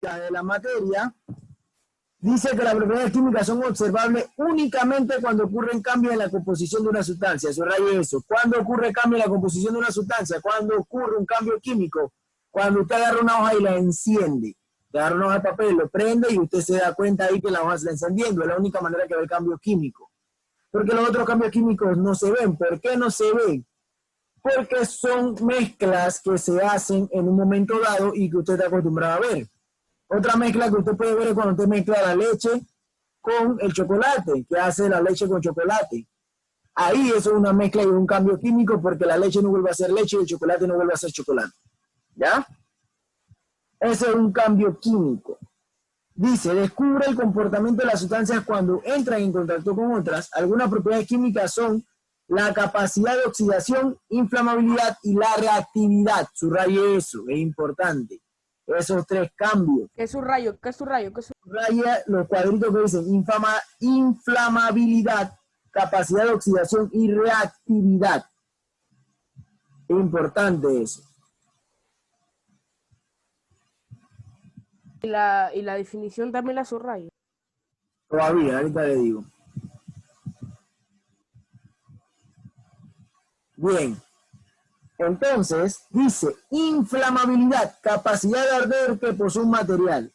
de la materia, dice que las propiedades químicas son observables únicamente cuando ocurren cambios en la composición de una sustancia. Subraye eso. ¿Cuándo ocurre cambio en la composición de una sustancia? ¿Cuándo ocurre un cambio químico? Cuando usted agarra una hoja y la enciende. Te agarra una hoja de papel, lo prende y usted se da cuenta ahí que la hoja se está encendiendo. Es la única manera que ve el cambio químico. Porque los otros cambios químicos no se ven. ¿Por qué no se ven? Porque son mezclas que se hacen en un momento dado y que usted está acostumbrado a ver. Otra mezcla que usted puede ver es cuando usted mezcla la leche con el chocolate, que hace la leche con chocolate. Ahí eso es una mezcla y un cambio químico porque la leche no vuelve a ser leche y el chocolate no vuelve a ser chocolate. ¿Ya? Ese es un cambio químico. Dice, descubre el comportamiento de las sustancias cuando entran en contacto con otras. Algunas propiedades químicas son la capacidad de oxidación, inflamabilidad y la reactividad. Subraye eso, es importante. Esos tres cambios. ¿Qué es su rayo? ¿Qué es su rayo? ¿Qué es su... Subraya los cuadritos que dicen inflamabilidad, capacidad de oxidación y reactividad. Es importante eso. Y la definición también la subrayo. Todavía, ahorita le digo. Bien. Entonces, dice, inflamabilidad, capacidad de arder que posee un material.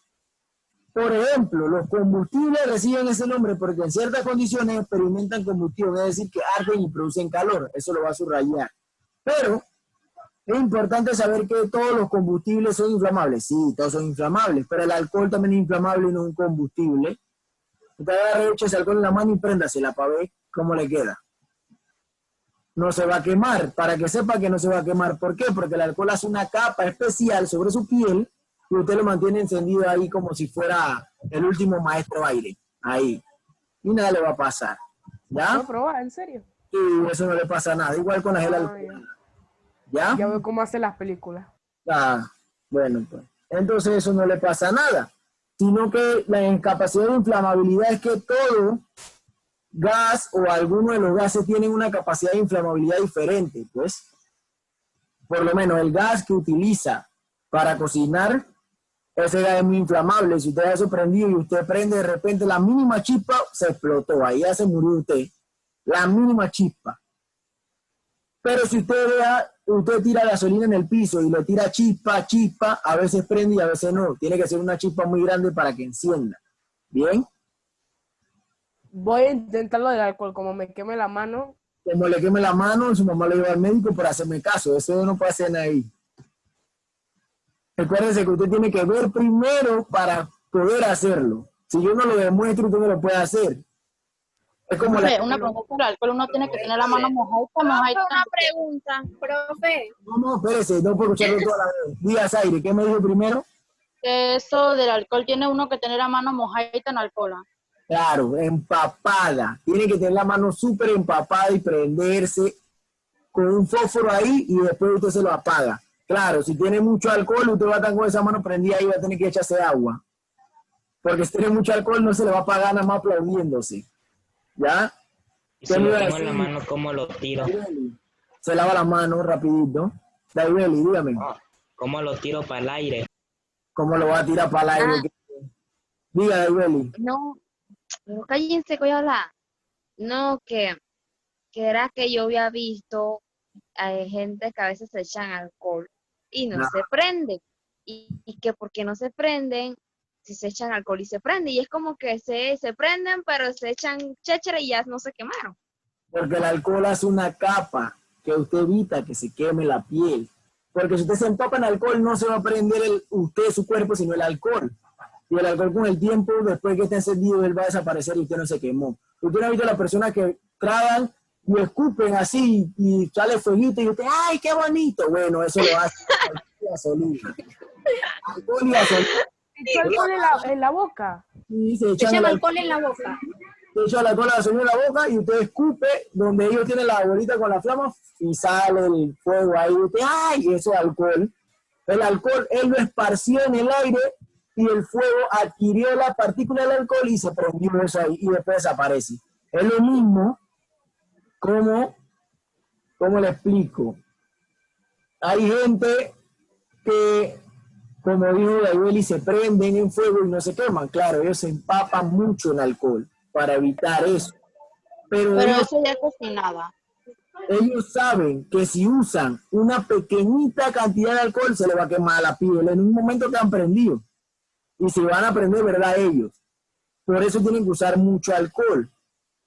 Por ejemplo, los combustibles reciben ese nombre porque en ciertas condiciones experimentan combustión, es decir, que arden y producen calor. Eso lo va a subrayar. Pero es importante saber que todos los combustibles son inflamables. Sí, todos son inflamables, pero el alcohol también es inflamable y no es un combustible. Usted agarra ese alcohol en la mano y préndasela para ver cómo le queda. No se va a quemar, para que sepa que no se va a quemar. ¿Por qué? Porque el alcohol hace una capa especial sobre su piel y usted lo mantiene encendido ahí como si fuera el último maestro aire. Ahí. Y nada le va a pasar. ¿Ya? ¿No probar? ¿En serio? Y eso no le pasa nada. Igual con la gel alcohol. ¿Ya? Ya veo cómo hacen las películas. Ah, bueno, pues. Entonces eso no le pasa nada. Sino que la incapacidad de inflamabilidad es que todo gas o alguno de los gases tienen una capacidad de inflamabilidad diferente, pues. Por lo menos el gas que utiliza para cocinar, ese gas es muy inflamable. Si usted ha sorprendido y usted prende de repente la mínima chispa, se explotó. Ahí ya se murió usted. La mínima chispa. Pero si usted tira gasolina en el piso y le tira chispa, a veces prende y a veces no. Tiene que ser una chispa muy grande para que encienda. ¿Bien? Voy a intentarlo del alcohol, como me queme la mano. Como le queme la mano, su mamá le lleva al médico por hacerme caso. Eso no puede hacer ahí. Recuérdese que usted tiene que ver primero para poder hacerlo. Si yo no lo demuestro, usted no lo puede hacer. Es como una pregunta sobre el alcohol, uno tiene que tener la mano mojada. Una pregunta, profe. No, espérese, no puedo escucharlo toda la vez. Díaz Aire, ¿qué me dijo primero? Que eso del alcohol tiene uno que tener la mano mojada en alcohol. Claro, empapada. Tiene que tener la mano súper empapada y prenderse con un fósforo ahí y después usted se lo apaga. Claro, si tiene mucho alcohol, usted va a estar con esa mano prendida y va a tener que echarse agua. Porque si tiene mucho alcohol no se le va a apagar nada más aplaudiéndose. ¿Ya? Y si lo tengo en la mano, ¿cómo lo tiro? Se lava la mano rapidito. Daibeli, dígame. ¿Cómo lo tiro para el aire? ¿Cómo lo va a tirar para el aire? Diga, Daibeli. No, cállense, que voy a hablar. No, que era que yo había visto gente que a veces se echan alcohol y no se prenden. Y que porque no se prenden, si se echan alcohol y se prenden. Y es como que se prenden, pero se echan chéchera y ya no se quemaron. Porque el alcohol hace una capa que usted evita que se queme la piel. Porque si usted se empapa en alcohol, no se va a prender usted, su cuerpo, sino el alcohol. Y el alcohol con el tiempo, después que esté encendido, él va a desaparecer y usted no se quemó. Usted no ha visto a las personas que tragan y escupen así y sale fueguito y usted, ¡ay, qué bonito! Bueno, eso lo hace gasolina. Alcohol y gasolina. ¿Echó alcohol en la boca? Sí, se Echan echan alcohol en la boca. Se echa la cola de gasolina en la boca y usted escupe donde ellos tienen la bolita con la flama y sale el fuego ahí. Usted, ¡ay! Eso es alcohol. El alcohol, él lo esparció en el aire y el fuego adquirió la partícula del alcohol y se prendió eso ahí y después desaparece. Es lo mismo como, ¿cómo le explico? Hay gente que como dijo Daibeli, se prenden en fuego y no se queman. Claro, ellos se empapan mucho en alcohol para evitar eso. Pero eso ya es cocinada. ellos saben que si usan una pequeñita cantidad de alcohol se les va a quemar la piel en un momento que han prendido. Y se van a prender, ¿verdad? Ellos. Por eso tienen que usar mucho alcohol.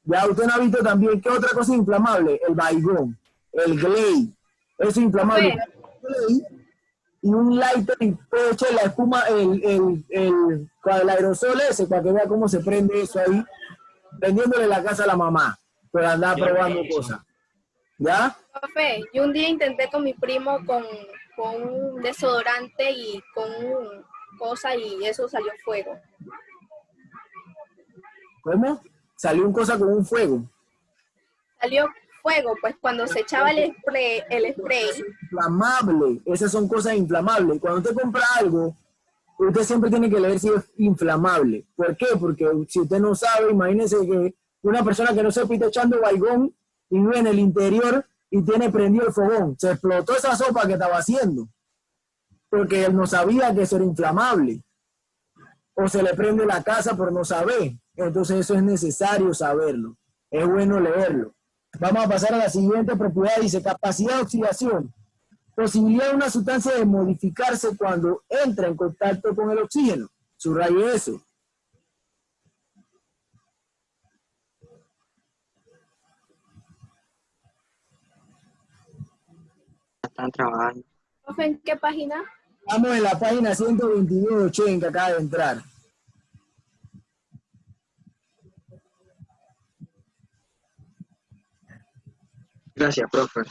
Ya usted no ha visto también que otra cosa inflamable, el baigón, el glade, eso es inflamable. Y un lighter y puede echar la espuma, el aerosol ese para que vea cómo se prende eso ahí, prendiéndole la casa a la mamá, pero andar probando cosas. ¿Ya? Profe, yo un día intenté con mi primo con un desodorante y con cosa y eso salió fuego. ¿Cómo? Salió un cosa con un fuego. Salió fuego, pues cuando se echaba el spray. Inflamable, esas son cosas inflamables. Cuando usted compra algo, usted siempre tiene que leer si es inflamable. ¿Por qué? Porque si usted no sabe, imagínese que una persona que no sepa y está echando baigón y vive en el interior y tiene prendido el fogón. Se explotó esa sopa que estaba haciendo porque él no sabía que eso era inflamable. O se le prende la casa por no saber. Entonces eso es necesario saberlo. Es bueno leerlo. Vamos a pasar a la siguiente propiedad. Dice capacidad de oxidación. Posibilidad de una sustancia de modificarse cuando entra en contacto con el oxígeno. Subraye eso. Están trabajando. Profe, ¿en qué página? Estamos en la página 122, Chen, que acaba de entrar. Gracias, profe.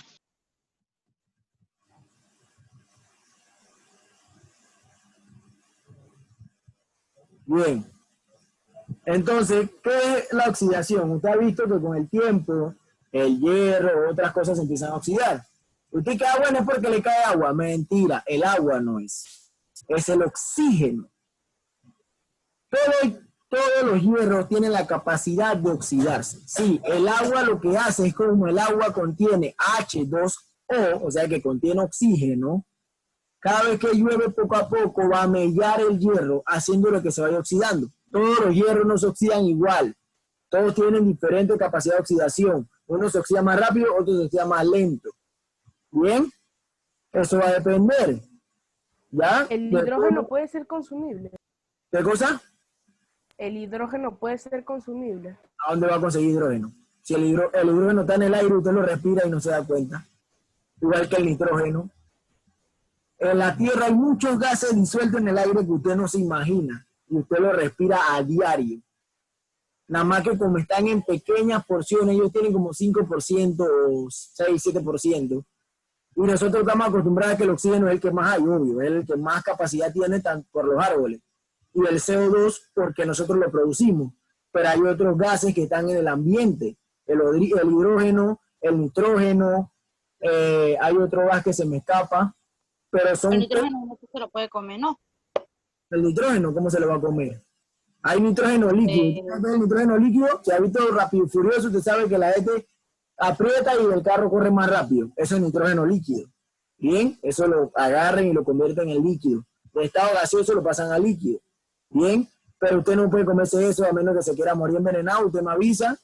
Bien. Entonces, ¿qué es la oxidación? Usted ha visto que con el tiempo el hierro, otras cosas se empiezan a oxidar. Usted que agua no es porque le cae agua. Mentira, el agua no es. Es el oxígeno. Todos los hierros tienen la capacidad de oxidarse. Sí, el agua lo que hace es como el agua contiene H2O, o sea que contiene oxígeno. Cada vez que llueve poco a poco va a mellar el hierro, haciéndolo que se vaya oxidando. Todos los hierros no se oxidan igual. Todos tienen diferente capacidad de oxidación. Uno se oxida más rápido, otro se oxida más lento. Bien, eso va a depender. ¿Ya? El hidrógeno puede ser consumible. ¿Qué cosa? El hidrógeno puede ser consumible. ¿A dónde va a conseguir hidrógeno? Si el hidrógeno está en el aire, usted lo respira y no se da cuenta. Igual que el nitrógeno. En la Tierra hay muchos gases disueltos en el aire que usted no se imagina. Y usted lo respira a diario. Nada más que como están en pequeñas porciones, ellos tienen como 5% o 6, 7%. Y nosotros estamos acostumbrados a que el oxígeno es el que más hay, obvio, es el que más capacidad tiene por los árboles. Y el CO2 porque nosotros lo producimos. Pero hay otros gases que están en el ambiente. El hidrógeno, el nitrógeno, hay otro gas que se me escapa. Pero son... El nitrógeno no se lo puede comer, ¿no? El nitrógeno, ¿cómo se lo va a comer? Hay nitrógeno líquido. El nitrógeno líquido, si ha visto Rápido y Furioso, usted sabe que la gente aprieta y el carro corre más rápido. Eso es nitrógeno líquido. Bien, eso lo agarran y lo convierten en líquido. De estado gaseoso lo pasan a líquido. Bien, pero usted no puede comerse eso a menos que se quiera morir envenenado. Usted me avisa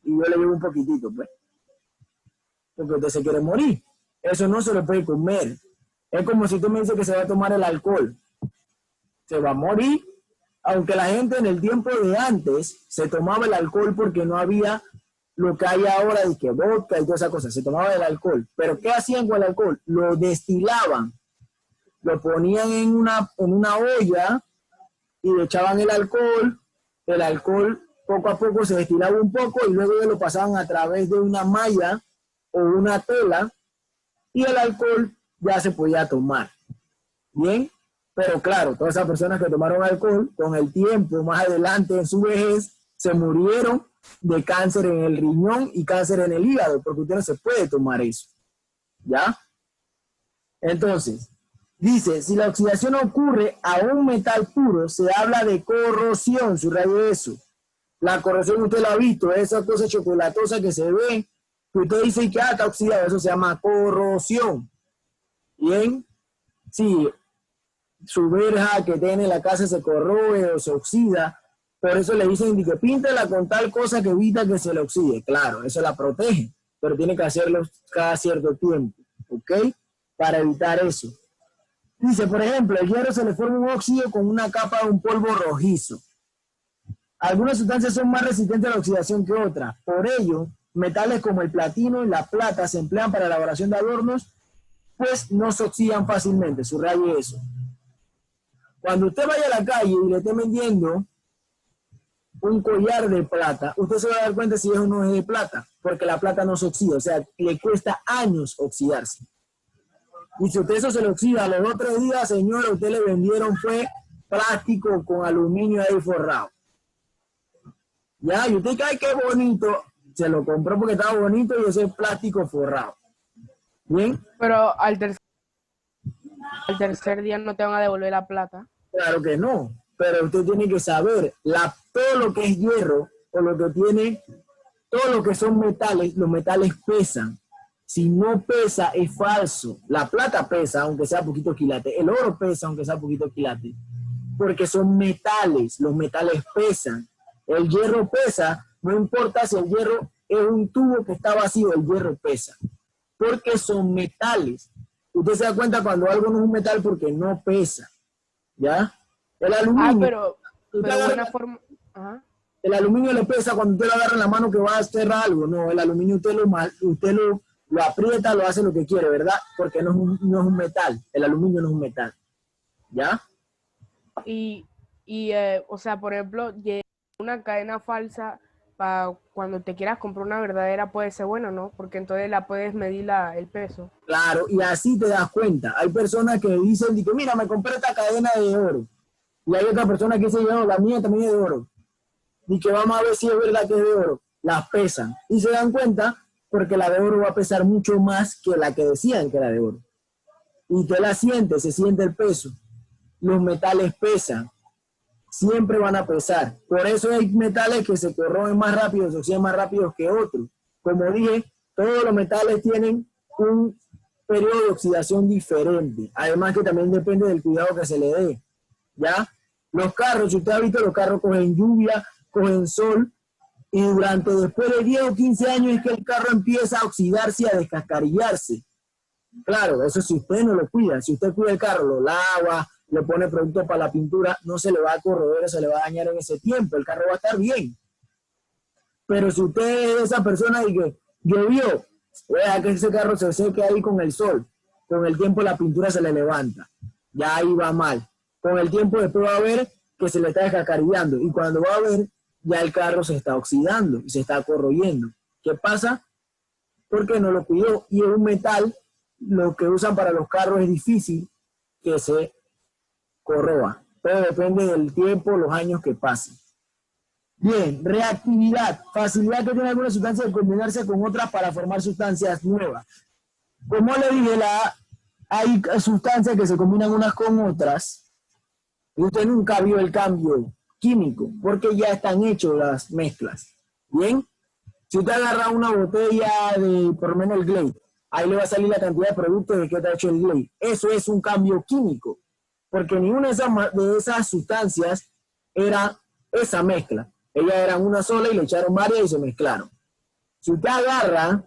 y yo le llevo un poquitito, pues. Porque usted se quiere morir. Eso no se lo puede comer. Es como si tú me dices que se va a tomar el alcohol. Se va a morir. Aunque la gente en el tiempo de antes se tomaba el alcohol porque no había lo que hay ahora de que vodka y todas esas cosas. Se tomaba el alcohol. Pero ¿qué hacían con el alcohol? Lo destilaban. Lo ponían en una olla y le echaban el alcohol poco a poco se destilaba un poco y luego lo pasaban a través de una malla o una tela y el alcohol ya se podía tomar. Bien, pero claro, todas esas personas que tomaron alcohol, con el tiempo, más adelante en su vejez, se murieron de cáncer en el riñón y cáncer en el hígado, porque usted no se puede tomar eso. ¿Ya? Entonces, dice, si la oxidación ocurre a un metal puro, se habla de corrosión, subraye eso. La corrosión usted la ha visto, esa cosa chocolatosa que se ve, que usted dice que está oxidado, eso se llama corrosión. Bien, sí, su verja que tiene en la casa se corroe o se oxida. Por eso le dicen que píntala con tal cosa que evita que se le oxide. Claro, eso la protege, pero tiene que hacerlo cada cierto tiempo, ¿ok? Para evitar eso. Dice, por ejemplo, el hierro se le forma un óxido con una capa de un polvo rojizo. Algunas sustancias son más resistentes a la oxidación que otras. Por ello, metales como el platino y la plata se emplean para la elaboración de adornos, pues no se oxidan fácilmente. Subraye eso. Cuando usted vaya a la calle y le esté vendiendo un collar de plata, usted se va a dar cuenta si eso no es de plata, porque la plata no se oxida, o sea, le cuesta años oxidarse. Y si usted eso se le oxida a los 2 o 3 días, señor, usted le vendieron fue plástico con aluminio ahí forrado. Ya, y usted dice, ay, qué bonito, se lo compró porque estaba bonito y ese es plástico forrado. ¿Bien? Pero al tercer día no te van a devolver la plata. Claro que no, pero usted tiene que saber, todo lo que es hierro, o lo que tiene, todo lo que son metales, los metales pesan. Si no pesa, es falso. La plata pesa, aunque sea poquito quilate. El oro pesa, aunque sea poquito quilate. Porque son metales, los metales pesan. El hierro pesa, no importa si el hierro es un tubo que está vacío, el hierro pesa. Porque son metales. Usted se da cuenta cuando algo no es un metal porque no pesa. ¿Ya? El aluminio. Pero buena forma. Ajá. El aluminio le pesa cuando usted lo agarra en la mano que va a cerrar algo. No, el aluminio usted lo aprieta, lo hace lo que quiere, ¿verdad? Porque no es un metal. El aluminio no es un metal. ¿Ya? O sea, por ejemplo, una cadena falsa para cuando te quieras comprar una verdadera puede ser bueno, ¿no? Porque entonces la puedes medir el peso. Claro, y así te das cuenta. Hay personas que dicen, mira, me compré esta cadena de oro. Y hay otra persona que dice, no, la mía también es de oro. Y que vamos a ver si es verdad que es de oro. Las pesan. Y se dan cuenta porque la de oro va a pesar mucho más que la que decían que era de oro. Y usted la siente, se siente el peso. Los metales pesan. Siempre van a pesar. Por eso hay metales que se corroen más rápido, se oxidan más rápido que otros. Como dije, todos los metales tienen un periodo de oxidación diferente. Además que también depende del cuidado que se le dé. ¿Ya? Los carros, si usted ha visto, los carros cogen lluvia, cogen sol, y después de 10 o 15 años es que el carro empieza a oxidarse y a descascarillarse. Claro, eso si usted no lo cuida. Si usted cuida el carro, lo lava, le pone producto para la pintura, no se le va a corroer, se le va a dañar en ese tiempo, el carro va a estar bien. Pero si usted es esa persona y que llovió, vea que ese carro se seque ahí con el sol, con el tiempo la pintura se le levanta, ya ahí va mal. Con el tiempo después va a ver que se le está descacarillando y cuando va a ver, ya el carro se está oxidando y se está corroyendo. ¿Qué pasa? Porque no lo cuidó y es un metal, lo que usan para los carros es difícil que se corroa. Todo depende del tiempo, los años que pasen. Bien, reactividad. Facilidad que tiene alguna sustancia de combinarse con otras para formar sustancias nuevas. Como le dije, hay sustancias que se combinan unas con otras y usted nunca vio el cambio químico porque ya están hechas las mezclas. Bien, si usted agarra una botella de, por lo menos el Glade, ahí le va a salir la cantidad de productos de que está hecho el Glade. Eso es un cambio químico. Porque ninguna de esas sustancias era esa mezcla. Ellas eran una sola y le echaron varias y se mezclaron. Si usted agarra,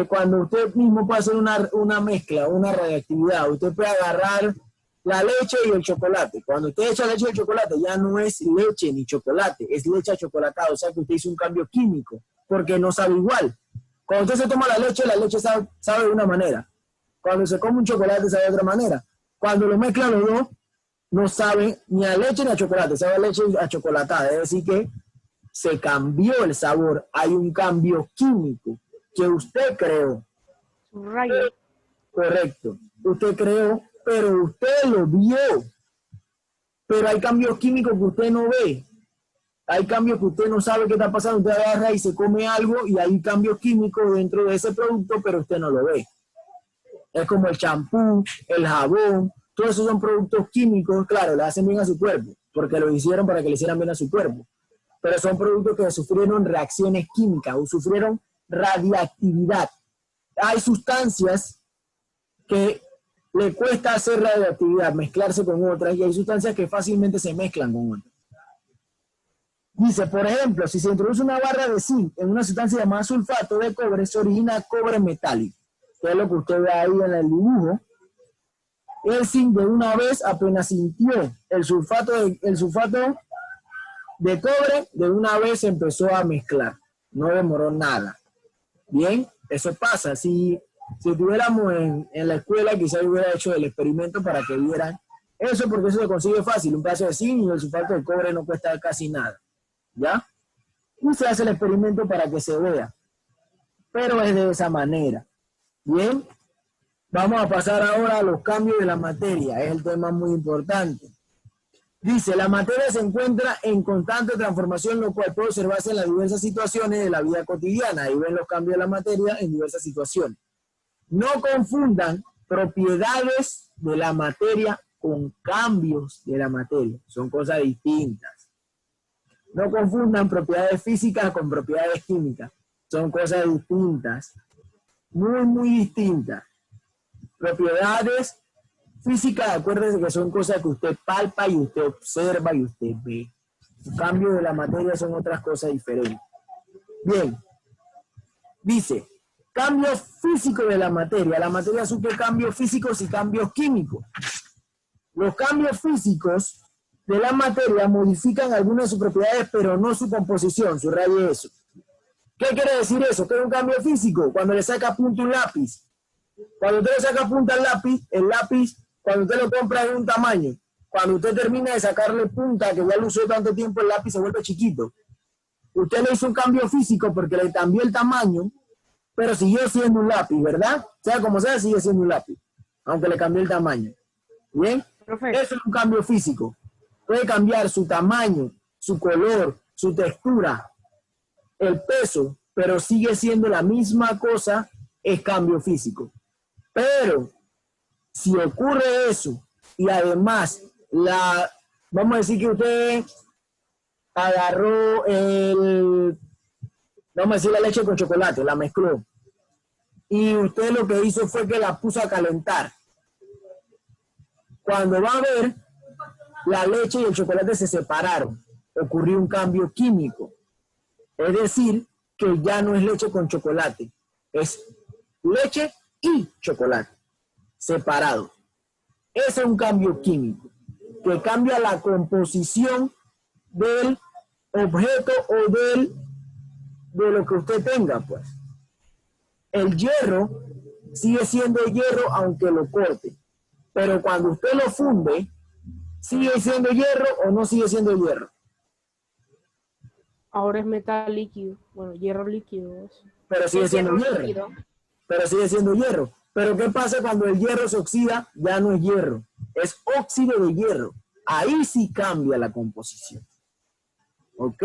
cuando usted mismo puede hacer una mezcla, una reactividad, usted puede agarrar la leche y el chocolate. Cuando usted echa leche y el chocolate, ya no es leche ni chocolate, es leche achocolatada. O sea que usted hizo un cambio químico, porque no sabe igual. Cuando usted se toma la leche sabe de una manera. Cuando se come un chocolate, sabe de otra manera. Cuando lo mezclan los dos, no sabe ni a leche ni a chocolate, sabe a leche achocolatada. Es decir que se cambió el sabor. Hay un cambio químico que usted creó. Right. Correcto. Usted creó, pero usted lo vio. Pero hay cambios químicos que usted no ve. Hay cambios que usted no sabe qué está pasando. Usted agarra y se come algo y hay cambios químicos dentro de ese producto, pero usted no lo ve. Es como el champú, el jabón, todos esos son productos químicos, claro, le hacen bien a su cuerpo, porque lo hicieron para que le hicieran bien a su cuerpo. Pero son productos que sufrieron reacciones químicas o sufrieron radiactividad. Hay sustancias que le cuesta hacer radioactividad, mezclarse con otras, y hay sustancias que fácilmente se mezclan con otras. Dice, por ejemplo, si se introduce una barra de zinc en una sustancia llamada sulfato de cobre, se origina cobre metálico, que es lo que usted ve ahí en el dibujo. El zinc de una vez apenas sintió el sulfato de cobre, de una vez empezó a mezclar, no demoró nada. Bien, eso pasa. Si estuviéramos en la escuela, quizás hubiera hecho el experimento para que vieran eso, porque eso se consigue fácil. Un pedazo de zinc y el sulfato de cobre no cuesta casi nada. ¿Ya? Y se hace el experimento para que se vea. Pero es de esa manera. Bien. Vamos a pasar ahora a los cambios de la materia. Es el tema muy importante. Dice, la materia se encuentra en constante transformación, lo cual puede observarse en las diversas situaciones de la vida cotidiana. Ahí ven los cambios de la materia en diversas situaciones. No confundan propiedades de la materia con cambios de la materia. Son cosas distintas. No confundan propiedades físicas con propiedades químicas. Son cosas distintas. Muy, muy distintas. Propiedades físicas, acuérdense que son cosas que usted palpa y usted observa y usted ve. El cambio de la materia son otras cosas diferentes. Bien. Dice, cambios físicos de la materia. La materia sufre cambios físicos y cambios químicos. Los cambios físicos de la materia modifican algunas de sus propiedades, pero no su composición. Subraye eso. ¿Qué quiere decir eso? ¿Qué es un cambio físico? Cuando le saca punta un lápiz. Cuando usted le saca punta al lápiz, el lápiz, cuando usted lo compra es de un tamaño. Cuando usted termina de sacarle punta, que ya lo usó tanto tiempo, el lápiz se vuelve chiquito. Usted le hizo un cambio físico porque le cambió el tamaño, pero siguió siendo un lápiz, ¿verdad? Sea como sea, sigue siendo un lápiz, aunque le cambió el tamaño. ¿Bien? Profe. Eso es un cambio físico. Puede cambiar su tamaño, su color, su textura, el peso, pero sigue siendo la misma cosa, es cambio físico. Pero si ocurre eso y además vamos a decir que usted agarró vamos a decir la leche con chocolate, la mezcló y usted lo que hizo fue que la puso a calentar. Cuando va a ver, la leche y el chocolate se separaron, ocurrió un cambio químico, es decir, que ya no es leche con chocolate, es leche y chocolate, separado. Ese es un cambio químico, que cambia la composición del objeto o de lo que usted tenga, pues. El hierro sigue siendo hierro aunque lo corte, pero cuando usted lo funde, ¿sigue siendo hierro o no sigue siendo hierro? Ahora es metal líquido. Bueno, hierro líquido. Eso. Pero sigue siendo hierro. líquido. Pero sigue siendo hierro. Pero ¿qué pasa cuando el hierro se oxida? Ya no es hierro, es óxido de hierro. Ahí sí cambia la composición. ¿Ok?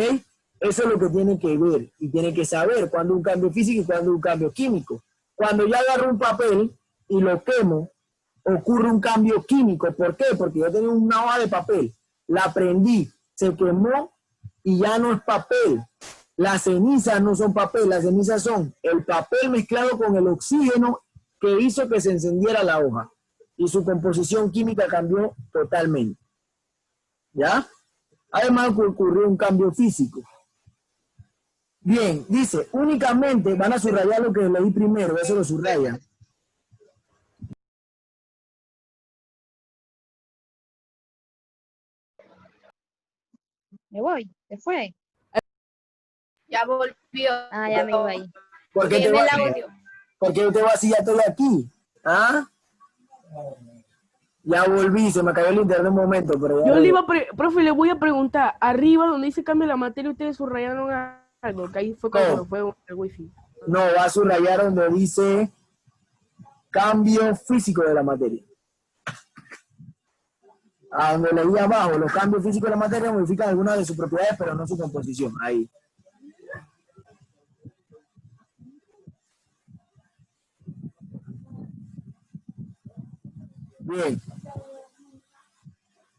Eso es lo que tiene que ver y tiene que saber cuándo un cambio físico y cuándo un cambio químico. Cuando yo agarro un papel y lo quemo, ocurre un cambio químico. ¿Por qué? Porque yo tenía una hoja de papel, la prendí, se quemó y ya no es papel. Las cenizas no son papel, las cenizas son el papel mezclado con el oxígeno que hizo que se encendiera la hoja. Y su composición química cambió totalmente. ¿Ya? Además ocurrió un cambio físico. Bien, dice, únicamente van a subrayar lo que leí primero, eso lo subrayan. Me voy, se fue. Ya volvió. Ah, ya me iba ahí. ¿Por qué te Tiene el vas? audio. ¿Por qué te vas si ya estoy aquí? ¿Ah? Ya volví, se me cayó el internet un momento, pero ya Yo le volví. iba a profe, le voy a preguntar, arriba donde dice cambio la materia, ustedes subrayaron algo, que ahí fue cuando No. fue el wifi. No, va a subrayar donde dice cambio físico de la materia. A donde leí abajo, los cambios físicos de la materia modifican algunas de sus propiedades, pero no su composición. Ahí. Bien.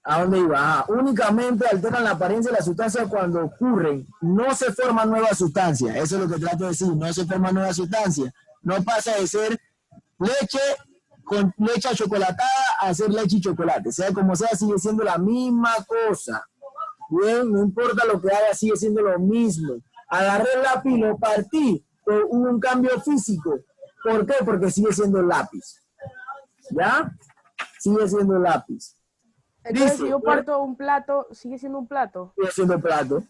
¿A dónde iba? Ah, únicamente alteran la apariencia de la sustancia cuando ocurren. No se forman nuevas sustancias. Eso es lo que trato de decir. No se forman nuevas sustancias. No pasa de ser leche con leche chocolatada a hacer leche y chocolate. Sea como sea, sigue siendo la misma cosa. Bien, no importa lo que haga, sigue siendo lo mismo. Agarré el lápiz y lo partí, pero hubo un cambio físico. ¿Por qué? Porque sigue siendo el lápiz. ¿Ya? Sigue siendo el lápiz. Entonces, Dice, si yo parto un plato, ¿sigue siendo un plato? sigue siendo plato.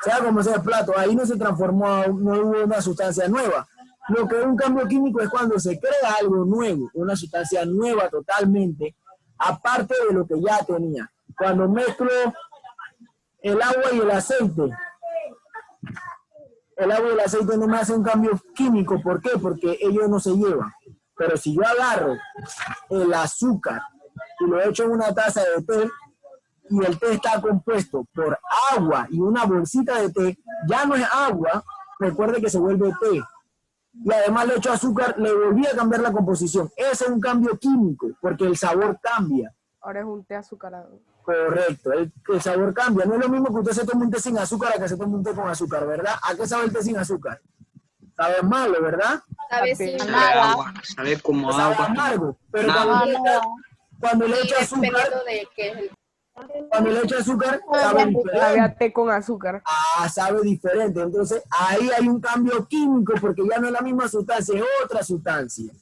Sea como sea el plato, ahí no se transformó, no hubo una sustancia nueva. Lo que es un cambio químico es cuando se crea algo nuevo, una sustancia nueva totalmente, aparte de lo que ya tenía. Cuando mezclo el agua y el aceite no me hace un cambio químico. ¿Por qué? Porque ellos no se llevan. Pero si yo agarro el azúcar y lo echo en una taza de té, y el té está compuesto por agua y una bolsita de té, ya no es agua, recuerde que se vuelve té. Y además le echo azúcar, le volví a cambiar la composición. Ese es un cambio químico, porque el sabor cambia. Ahora es un té azucarado. Correcto, el sabor cambia. No es lo mismo que usted se tome un té sin azúcar a que se tome un té con azúcar, ¿verdad? ¿A qué sabe el té sin azúcar? Sabe malo, ¿verdad? ¿Sabes? Sí. Sabe Nada. agua, sabe como Sabe agua. amargo. Pero Nada. cuando le echa azúcar, Dependiendo de qué es el... cuando le echa azúcar, sabe Sabe diferente. a té con azúcar. Sabe diferente. Entonces, ahí hay un cambio químico porque ya no es la misma sustancia, es otra sustancia.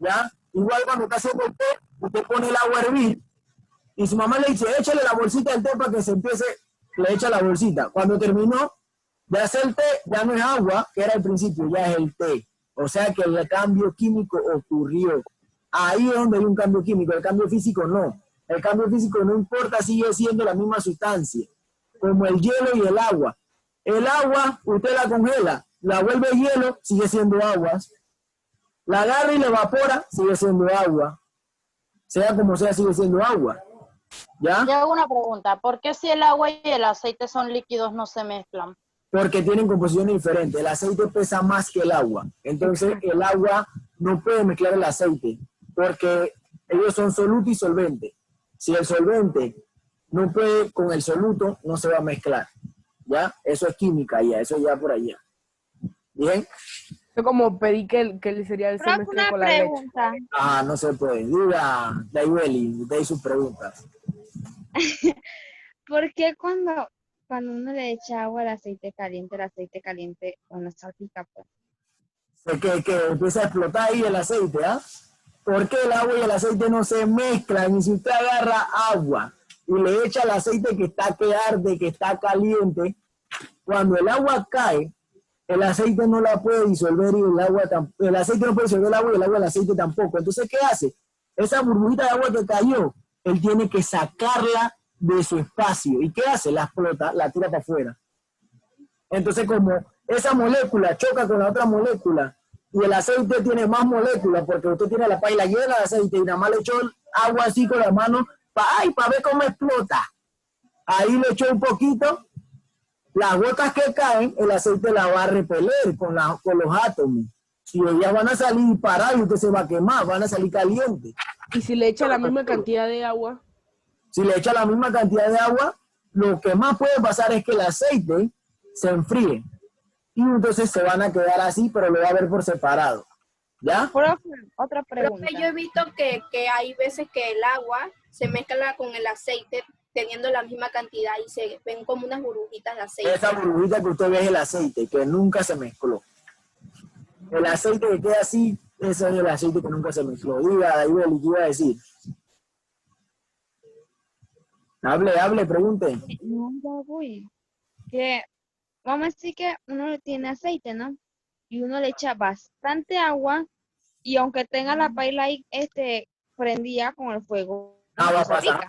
¿Ya? Igual cuando está haciendo el té, usted pone el agua a hervir y su mamá le dice, échale la bolsita del té para que se empiece, le echa la bolsita. Cuando terminó de hacer el té, ya no es agua, que era al principio, ya es el té. O sea que el cambio químico ocurrió. Ahí es donde hay un cambio químico, el cambio físico no. El cambio físico no importa, sigue siendo la misma sustancia, como el hielo y el agua. El agua, usted la congela, la vuelve hielo, sigue siendo agua. La agarra y la evapora, sigue siendo agua. Sea como sea, sigue siendo agua. ¿Ya? Yo hago una pregunta. ¿Por qué si el agua y el aceite son líquidos no se mezclan? Porque tienen composiciones diferentes. El aceite pesa más que el agua. Entonces, el agua no puede mezclar el aceite, porque ellos son soluto y solvente. Si el solvente no puede con el soluto, no se va a mezclar. ¿Ya? Eso es química ya, eso ya por allá. ¿Bien? Es como pedí que el cereal se Profe, mezcle una con la leche. pregunta. No se puede. Diga, Daibeli, de sus preguntas. ¿Por qué cuando uno le echa agua al aceite caliente, cuando está pica, pues? Que empieza a explotar ahí el aceite, ¿ah? ¿Por qué el agua y el aceite no se mezclan? Y si usted agarra agua y le echa el aceite que está que arde, que está caliente, cuando el agua cae, el aceite no la puede disolver y el aceite no puede disolver el agua y el agua el aceite tampoco. Entonces, ¿qué hace? Esa burbujita de agua que cayó, él tiene que sacarla de su espacio. ¿Y qué hace? La explota, la tira para afuera. Entonces, como esa molécula choca con la otra molécula y el aceite tiene más moléculas porque usted tiene la paila llena de aceite y nada más le echó agua así con la mano para ver cómo explota. Ahí le echó un poquito, las gotas que caen, el aceite la va a repeler con los átomos. Y ellas van a salir disparadas y usted se va a quemar, van a salir calientes. Y si le echa la misma cantidad de agua, Si le echa la misma cantidad de agua, lo que más puede pasar es que el aceite se enfríe. Y entonces se van a quedar así, pero lo va a ver por separado. ¿Ya? Profe, otra pregunta. Profe, yo he visto que hay veces que el agua se mezcla con el aceite teniendo la misma cantidad y se ven como unas burbujitas de aceite. Esa burbujita que usted ve es el aceite, que nunca se mezcló. El aceite que queda así, ese es el aceite que nunca se mezcló. Diga, Daibeli, ¿qué iba a decir? Hable, pregunte. No, ya voy. Que vamos a decir que uno tiene aceite, ¿no? Y uno le echa bastante agua y aunque tenga la paila ahí prendida con el fuego, Va a no se pasar. pica.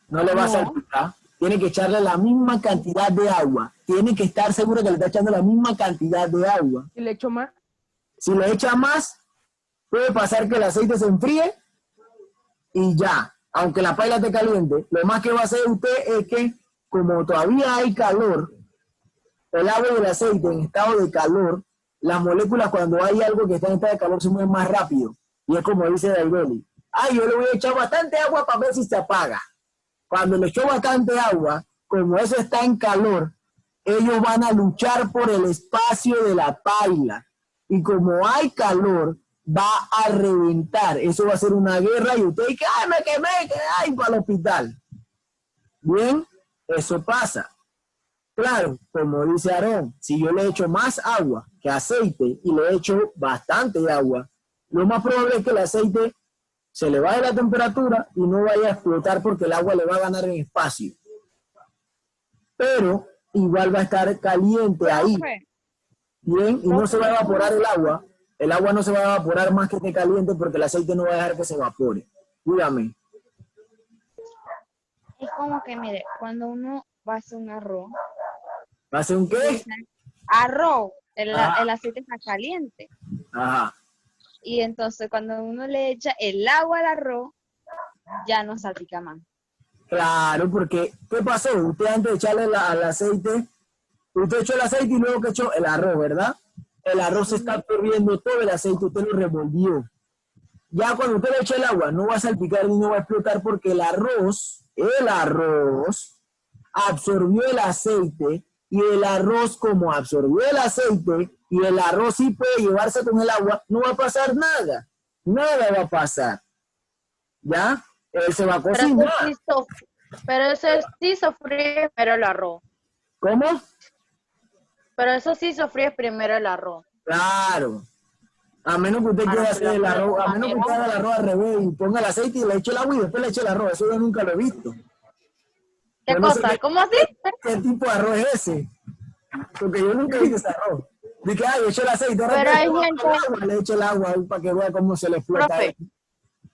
No le va a No. salpicar. Tiene que echarle la misma cantidad de agua. Tiene que estar seguro que le está echando la misma cantidad de agua. si le echo más, Si le echa más, puede pasar que el aceite se enfríe y ya. Aunque la paila esté caliente, lo más que va a hacer usted es que, como todavía hay calor, el agua y el aceite en estado de calor, las moléculas cuando hay algo que está en estado de calor se mueven más rápido. Y es como dice Daibeli. Yo le voy a echar bastante agua para ver si se apaga. Cuando le echó bastante agua, como eso está en calor, ellos van a luchar por el espacio de la paila. Y como hay calor, va a reventar. Eso va a ser una guerra y usted dice, ¡ay, me quemé! ¡Ay, para el hospital! Bien, eso pasa. Claro, como dice Aarón, si yo le echo más agua que aceite y le echo bastante agua, lo más probable es que el aceite se le vaya la temperatura y no vaya a explotar porque el agua le va a ganar en espacio. Pero igual va a estar caliente ahí. Profe, Bien, y no se va a evaporar el agua. El agua no se va a evaporar más que esté caliente porque el aceite no va a dejar que se evapore. Dígame. es como que, mire, cuando uno va a hacer un arroz, ¿Va a ser un qué? arroz, el Ajá. aceite está caliente. Ajá. Y entonces cuando uno le echa el agua al arroz, ya no salpica más. Claro, porque ¿qué pasó? Usted antes de echarle al aceite, usted echó el aceite y luego que echó el arroz, ¿verdad? El arroz se está absorbiendo todo el aceite, usted lo revolvió. Ya cuando usted le echa el agua, no va a salpicar ni no va a explotar porque el arroz absorbió el aceite y el arroz como absorbió el aceite y el arroz sí puede llevarse con el agua, no va a pasar nada. Nada va a pasar. ¿Ya? Él se va a cocinar. Pero eso sí sofríe primero el arroz. ¿Cómo? Pero eso sí sofríe primero el arroz. Claro. A menos que usted quiera hacer el arroz, a menos que usted haga el arroz al revés y ponga el aceite y le eche el agua y después le eche el arroz. Eso yo nunca lo he visto. ¿Qué Yo no sé cosa? ¿Cómo así? ¿Qué tipo de arroz es ese? Porque yo nunca he visto ese arroz. Dije, ay, eché el aceite, ahora Pero que hay le gente- echo el agua, le echo el agua ahí para que vea cómo se le explota. Profe,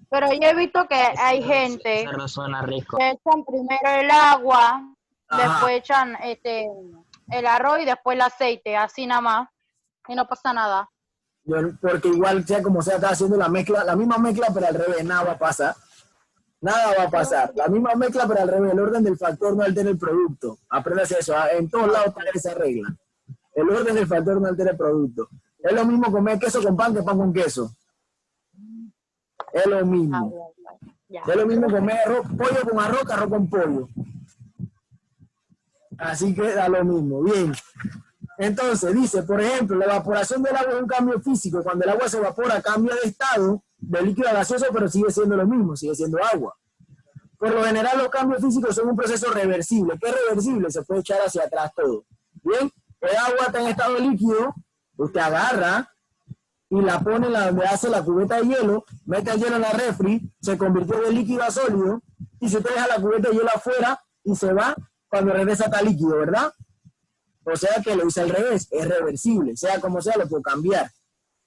pero yo he visto que hay gente Eso no suena rico. que echan primero el agua, Ajá. después echan el arroz y después el aceite, así nada más, y no pasa nada. Porque igual, sea como sea, está haciendo la mezcla, la misma mezcla, pero al revés, nada va a pasar. Nada va a pasar. La misma mezcla, pero al revés. El orden del factor no altera el producto. Apréndase eso. En todos lados está esa regla. El orden del factor no altera el producto. Es lo mismo comer queso con pan que pan con queso. Es lo mismo. Ya. Es lo mismo comer pollo con arroz que arroz con pollo. Así que da lo mismo. Bien. Entonces, dice, por ejemplo, la evaporación del agua es un cambio físico. Cuando el agua se evapora, cambia de estado de líquido a gaseoso, pero sigue siendo lo mismo, sigue siendo agua. Por lo general, los cambios físicos son un proceso reversible. ¿Qué es reversible? Se puede echar hacia atrás todo. Bien, el agua está en estado líquido, usted agarra y la pone donde hace la cubeta de hielo, mete el hielo en la refri, se convirtió de líquido a sólido, y si usted deja la cubeta de hielo afuera y se va, cuando regresa está líquido, ¿verdad? O sea que lo hice al revés, es reversible, sea como sea, lo puedo cambiar.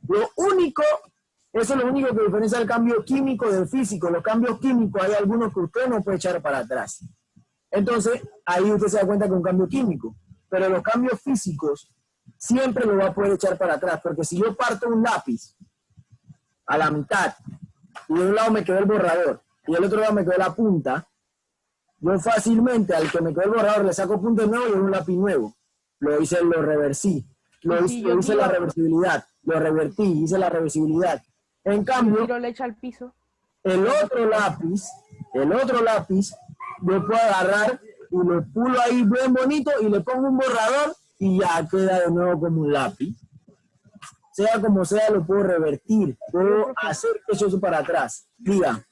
Lo único, eso es lo único que diferencia el cambio químico del físico. Los cambios químicos hay algunos que usted no puede echar para atrás. Entonces, ahí usted se da cuenta que es un cambio químico. Pero los cambios físicos siempre lo va a poder echar para atrás, porque si yo parto un lápiz a la mitad y de un lado me quedó el borrador y del otro lado me quedó la punta, yo fácilmente al que me quedó el borrador le saco punta nuevo y un lápiz nuevo. Lo reversí, hice la reversibilidad, lo revertí, hice la reversibilidad. En cambio, Tiro leche al piso. el otro lápiz, yo puedo agarrar y lo pulo ahí bien bonito y le pongo un borrador y ya queda de nuevo como un lápiz. Sea como sea, lo puedo revertir, puedo hacer eso para atrás. Diga.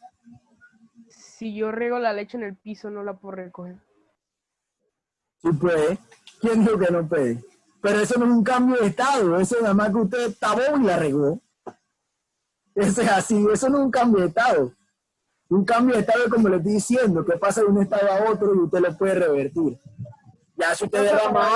Si yo riego la leche en el piso, no la puedo recoger. Sí puede. ¿Quién dijo que no puede? Pero eso no es un cambio de estado, eso nada más que usted tabó y la regó. Eso es así, eso no es un cambio de estado. Un cambio de estado es como le estoy diciendo, que pasa de un estado a otro y usted lo puede revertir. Ya si usted derrama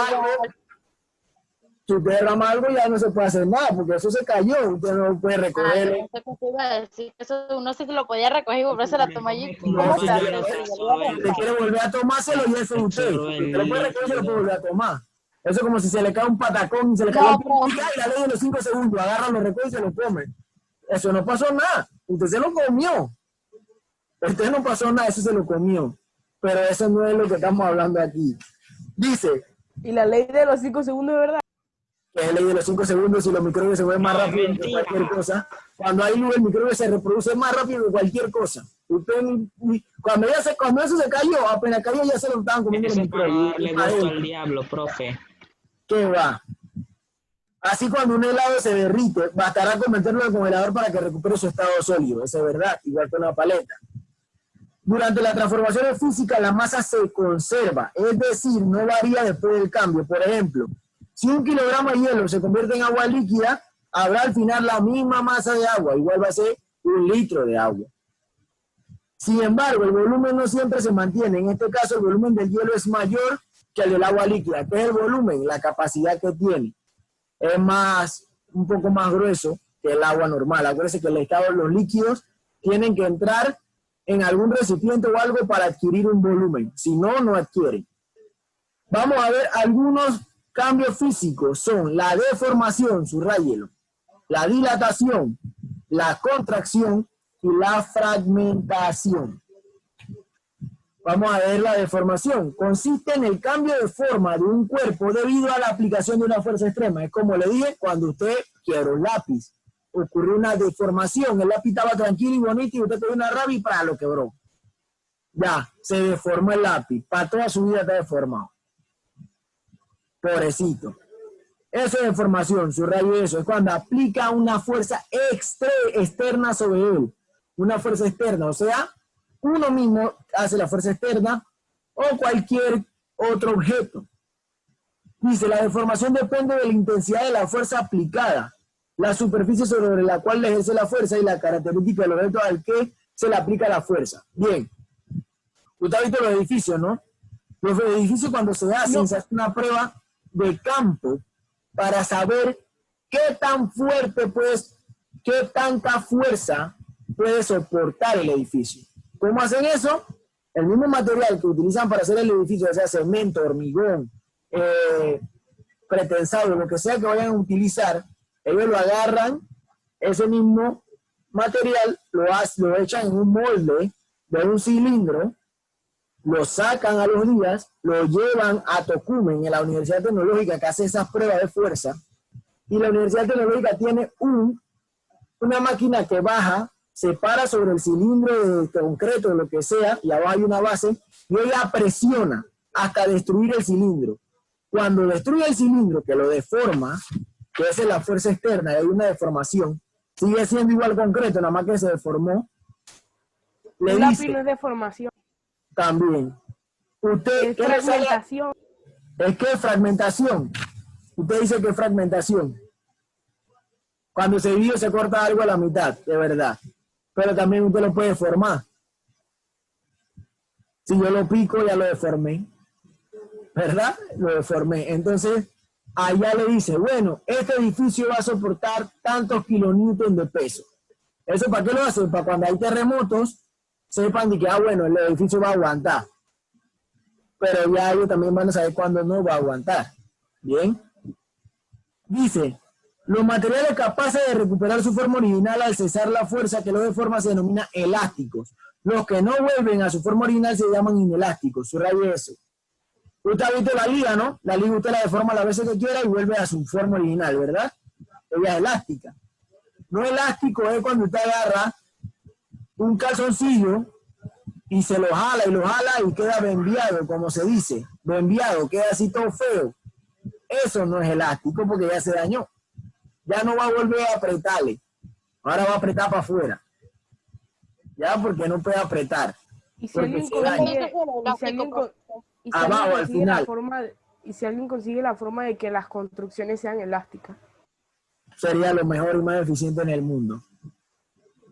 algo, ya no se puede hacer nada, porque eso se cayó, usted no puede recogerlo. No sé qué te iba a decir, eso uno sí se lo podía recoger y volverse a la toma allí. No, si usted quiere volver a tomárselo, ya eso es usted. Usted lo puede recoger y se lo puede volver a tomar. Eso es como si se le cae un patacón y se le cae un pica y la ley de los 5 segundos, agarra, lo recoge y se lo come. Eso no pasó nada. Usted se lo comió. Usted no pasó nada, eso se lo comió. Pero eso no es lo que estamos hablando aquí. Dice Y la ley de los 5 segundos, ¿de verdad? que es ley de los 5 segundos y los microbios se mueven más rápido que cualquier cosa. Cuando hay luz, el microbio se reproduce más rápido que cualquier cosa. Usted, cuando eso se cayó, apenas cayó, ya se lo estaban comiendo los Eso para microbios. darle gusto al diablo, profe. ¿Qué va? Así cuando un helado se derrite, bastará con meterlo al congelador para que recupere su estado sólido. Eso es verdad, igual que una paleta. Durante la transformación física, la masa se conserva, es decir, no varía después del cambio. Por ejemplo, si 1 kilogramo de hielo se convierte en agua líquida, habrá al final la misma masa de agua, igual va a ser 1 litro de agua. Sin embargo, el volumen no siempre se mantiene. En este caso, el volumen del hielo es mayor que el del agua líquida. ¿Qué es el volumen? La capacidad que tiene. Es un poco más grueso que el agua normal. Acuérdense que el estado de los líquidos tienen que entrar en algún recipiente o algo para adquirir un volumen. Si no, no adquieren. Vamos a ver algunos cambios físicos. Son la deformación, subrayelo, la dilatación, la contracción y la fragmentación. Vamos a ver la deformación. Consiste en el cambio de forma de un cuerpo debido a la aplicación de una fuerza extrema. Es como le dije, cuando usted quiebra un lápiz, ocurrió una deformación. El lápiz estaba tranquilo y bonito y usted tuvo una rabia y para lo quebró. Ya, se deformó el lápiz. Para toda su vida está deformado. Pobrecito. Eso es deformación, subrayo eso. Es cuando aplica una fuerza externa sobre él. Una fuerza externa, o sea, uno mismo hace la fuerza externa o cualquier otro objeto. Dice, la deformación depende de la intensidad de la fuerza aplicada, la superficie sobre la cual le ejerce la fuerza y la característica del objeto al que se le aplica la fuerza. Bien. Usted ha visto los edificios, ¿no? Los edificios cuando se hacen, se hace una prueba de campo para saber qué tan fuerte, pues, qué tanta fuerza puede soportar el edificio. ¿Cómo hacen eso? El mismo material que utilizan para hacer el edificio, ya sea cemento, hormigón, pretensado, lo que sea que vayan a utilizar, ellos lo agarran, ese mismo material, lo echan en un molde de un cilindro, lo sacan a los días, lo llevan a Tocumen, en la Universidad Tecnológica que hace esas pruebas de fuerza, y la Universidad Tecnológica tiene una máquina que baja, se para sobre el cilindro de concreto, lo que sea, y abajo hay una base, y ella presiona hasta destruir el cilindro. Cuando destruye el cilindro, que lo deforma, que esa es la fuerza externa, y hay una deformación, sigue siendo igual concreto, nada más que se deformó. Le Un lápiz dice, no es deformación. también, usted, Es fragmentación. Es que es fragmentación. Usted dice que es fragmentación. Cuando se divide se corta algo a la mitad, de verdad. Pero también usted lo puede deformar. Si yo lo pico, ya lo deformé. ¿Verdad? Lo deformé. Entonces, allá le dice, bueno, este edificio va a soportar tantos kilonewtons de peso. ¿Eso para qué lo hacen? Para cuando hay terremotos, sepan de que, bueno, el edificio va a aguantar. Pero ya ellos también van a saber cuándo no va a aguantar. Bien. Dice, los materiales capaces de recuperar su forma original al cesar la fuerza que los deforma se denominan elásticos. Los que no vuelven a su forma original se llaman inelásticos. Subraye eso. Usted ha visto la liga, ¿no? La liga usted la deforma las veces que quiera y vuelve a su forma original, ¿verdad? Ella es elástica. No elástico es cuando usted agarra un calzoncillo y se lo jala y queda bembeado, como se dice. Bembeado, queda así todo feo. Eso no es elástico porque ya se dañó. Ya no va a volver a apretarle. Ahora va a apretar para afuera. Ya, porque no puede apretar. Y si Porque alguien se daña. consigue, Abajo, al final. Y si alguien consigue la forma de que las construcciones sean elásticas. Sería lo mejor y más eficiente en el mundo.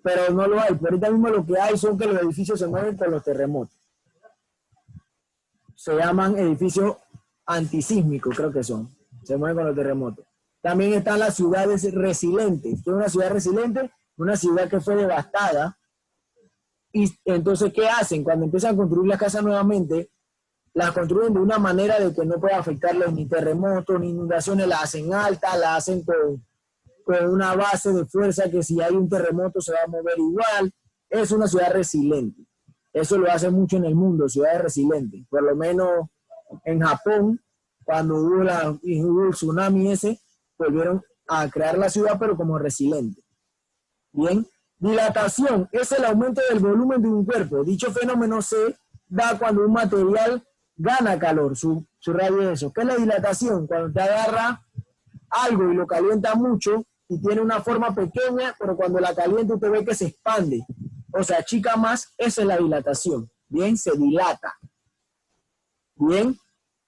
Pero no lo hay. Pero ahorita mismo lo que hay son que los edificios se mueven con los terremotos. Se llaman edificios antisísmicos, creo que son. Se mueven con los terremotos. También están las ciudades resilientes. ¿Qué es una ciudad resiliente? Una ciudad que fue devastada. Y entonces, ¿qué hacen? Cuando empiezan a construir las casas nuevamente, las construyen de una manera de que no pueda afectarles ni terremotos, ni inundaciones. Las hacen altas, las hacen con una base de fuerza que si hay un terremoto se va a mover igual. Es una ciudad resiliente. Eso lo hace mucho en el mundo, ciudades resilientes. Por lo menos en Japón, cuando hubo el tsunami ese, volvieron a crear la ciudad, pero como resiliente. Bien. Dilatación es el aumento del volumen de un cuerpo. Dicho fenómeno se da cuando un material gana calor. Subrayo eso. ¿Qué es la dilatación? Cuando te agarra algo y lo calienta mucho y tiene una forma pequeña, pero cuando la calienta usted ve que se expande, o se achica más, esa es la dilatación. Bien, se dilata. Bien,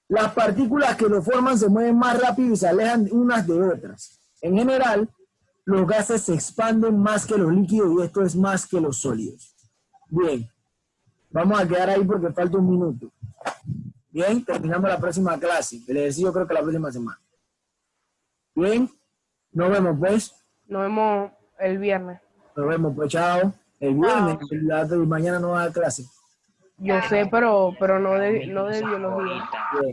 las partículas que lo forman se mueven más rápido y se alejan unas de otras. En general, los gases se expanden más que los líquidos y esto es más que los sólidos. Bien, vamos a quedar ahí porque falta un minuto. Bien, terminamos la próxima clase. El ejercicio creo que la próxima semana. Bien, nos vemos pues. Nos vemos el viernes. Nos vemos pues, chao. El viernes, mañana no va a dar clase. Yo sé, pero no de biología. Bien.